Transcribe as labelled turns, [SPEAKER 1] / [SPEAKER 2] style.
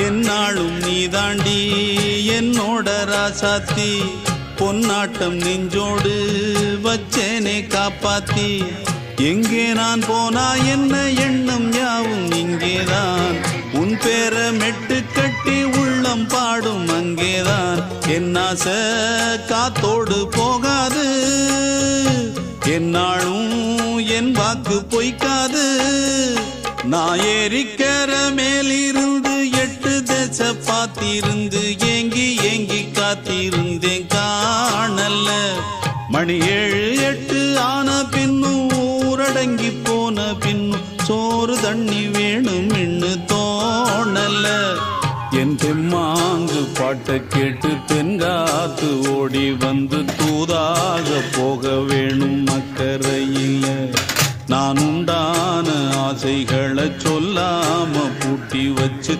[SPEAKER 1] என்னாலும் நீ தாண்டி என்னோட ராசாத்தி பொன்னாட்டம் நெஞ்சோடு வச்சேனே காப்பாத்தி எங்கே நான் போனா என்ன எண்ணம் யாவும் இங்கேதான் உன் பேர மெட்டு கட்டி உள்ளம் பாடும் அங்கேதான் என் ஆசை காத்தோடு போகாது என்னாலும் என் வாக்கு பொய்க்காது நான் ஏறிக்கிற மேலிருந்து 8 தேச பார்த்திருந்து ஏங்கி ஏங்கி காத்திருந்தேன் காணல மணி 7 8 ஆன பின்னும் ஊரடங்கி போன பின்னும் சோறு தண்ணி வேணும் இன்னு தோணல என் தெம்மாங்கு பாட்டை கேட்டு தென்காத்து ஓடி வந்து தூதாக போக வேணும் அக்கறையில் நான் உண்டான ஆசைகளை சொல்லாம பூட்டி வச்சு